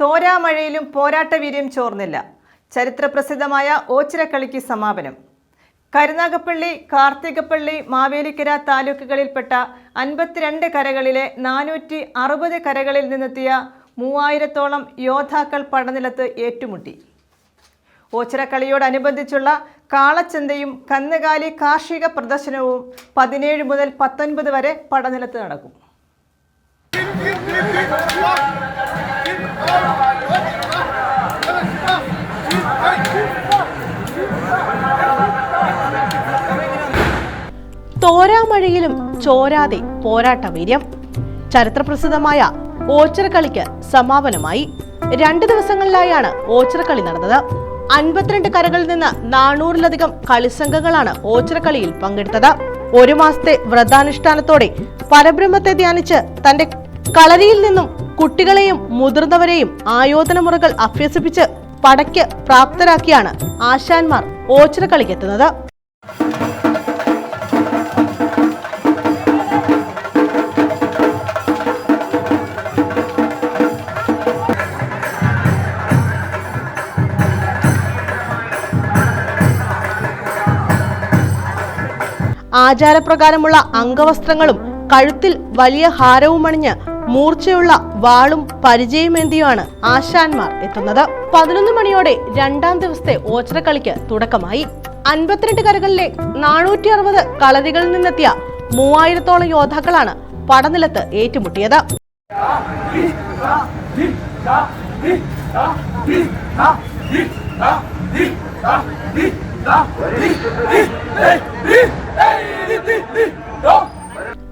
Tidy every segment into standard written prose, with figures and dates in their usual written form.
തോരാമഴയിലും പോരാട്ടവീര്യം ചോർന്നില്ല. ചരിത്രപ്രസിദ്ധമായ ഓച്ചിറക്കളിക്ക് സമാപനം. കരുനാഗപ്പള്ളി, കാർത്തികപ്പള്ളി, മാവേലിക്കര താലൂക്കുകളിൽപ്പെട്ട 52 കരകളിലെ 460 കരകളിൽ നിന്നെത്തിയ 3000-ഓളം യോദ്ധാക്കൾ പടനിലത്ത് ഏറ്റുമുട്ടി. ഓച്ചിറക്കളിയോടനുബന്ധിച്ചുള്ള കാളച്ചന്തയും കന്നുകാലി കാർഷിക പ്രദർശനവും 17 മുതൽ 19 വരെ പടനിലത്ത് നടക്കും. തോരാമഴയിലും ചോരാതെ പോരാട്ടവീര്യം. ചരിത്രപ്രസിദ്ധമായ ഓച്ചിറക്കളിക്ക് സമാപനമായി. 2 ദിവസങ്ങളിലായാണ് ഓച്ചിറക്കളി നടന്നത്. 52 കരകളിൽ നിന്ന് 400-ലധികം കളിസംഘങ്ങളാണ് ഓച്ചിറക്കളിയിൽ പങ്കെടുത്തത്. 1 മാസത്തെ വ്രതാനുഷ്ഠാനത്തോടെ പരബ്രഹ്മത്തെ ധ്യാനിച്ച് തന്റെ കളരിയിൽ നിന്നും കുട്ടികളെയും മുതിർന്നവരെയും ആയോധന മുറകൾ അഭ്യസിപ്പിച്ച് പടയ്ക്ക് പ്രാപ്തരാക്കിയാണ് ആശാന്മാർ ഓച്ചിറക്കളിക്കെത്തുന്നത്. ആചാരപ്രകാരമുള്ള അംഗവസ്ത്രങ്ങളും കഴുത്തിൽ വലിയ ഹാരവും അണിഞ്ഞ് മൂർച്ചയുള്ള വാളും പരിചയമേന്തിയുമാണ് ആശാന്മാർ എത്തുന്നത്. 11 മണിയോടെ 2ാം ദിവസത്തെ ഓച്ചിറക്കളിക്ക് തുടക്കമായി. 52 കരകളിലെ 460 കളരികളിൽ നിന്നെത്തിയ 3000-ഓളം യോദ്ധാക്കളാണ് പടനിലത്ത് ഏറ്റുമുട്ടിയത്.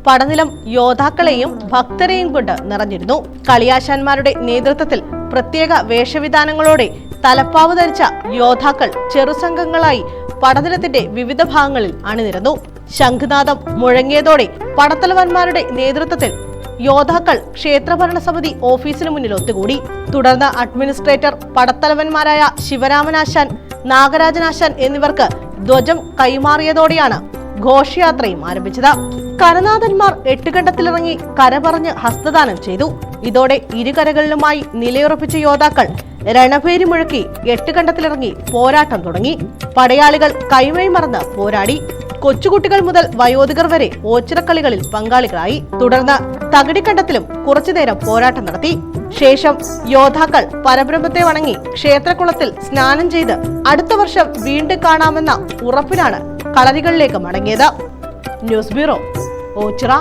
പടനിലം യോദ്ധാക്കളെയും ഭക്തരെയും കൊണ്ട് നിറഞ്ഞിരുന്നു. കളിയാശാന്മാരുടെ നേതൃത്വത്തിൽ പ്രത്യേക വേഷവിധാനങ്ങളോടെ തലപ്പാവ് ധരിച്ച യോദ്ധാക്കൾ ചെറുസംഘങ്ങളായി പടനിലത്തിന്റെ വിവിധ ഭാഗങ്ങളിൽ അണിനിരന്നു. ശംഖുനാദം മുഴങ്ങിയതോടെ പടത്തലവന്മാരുടെ നേതൃത്വത്തിൽ യോദ്ധാക്കൾ ക്ഷേത്രഭരണസമിതി ഓഫീസിന് മുന്നിൽ ഒത്തുകൂടി. തുടർന്ന് അഡ്മിനിസ്ട്രേറ്റർ പടത്തലവന്മാരായ ശിവരാമനാശാൻ, നാഗരാജനാശാൻ എന്നിവർക്ക് ധ്വജം കൈമാറിയതോടെയാണ് ഘോഷയാത്രയും ആരംഭിച്ചത്. കരനാഥന്മാർ 8 ഘട്ടത്തിലിറങ്ങി കരപറഞ്ഞ് ഹസ്തദാനം ചെയ്തു. ഇതോടെ ഇരുകരകളിലുമായി നിലയുറപ്പിച്ച യോദ്ധാക്കൾ രണഭേരി മുഴക്കി 8 ഘട്ടത്തിലിറങ്ങി പോരാട്ടം തുടങ്ങി. പടയാളികൾ കൈമൈ മറന്ന് പോരാടി. കൊച്ചുകുട്ടികൾ മുതൽ വയോധികർ വരെ ഓച്ചിറക്കളികളിൽ പങ്കാളികളായി. തുടർന്ന് തകടിക്കണ്ടത്തിലും കുറച്ചുനേരം പോരാട്ടം നടത്തി. ശേഷം യോദ്ധാക്കൾ പരബ്രഹ്മത്തെ വണങ്ങി ക്ഷേത്രകുളത്തിൽ സ്നാനം ചെയ്ത് അടുത്ത വർഷം വീണ്ടും കാണാമെന്ന ഉറപ്പിലാണ് കളരികളിലേക്ക് മടങ്ങിയത്. News bureau, Ochira.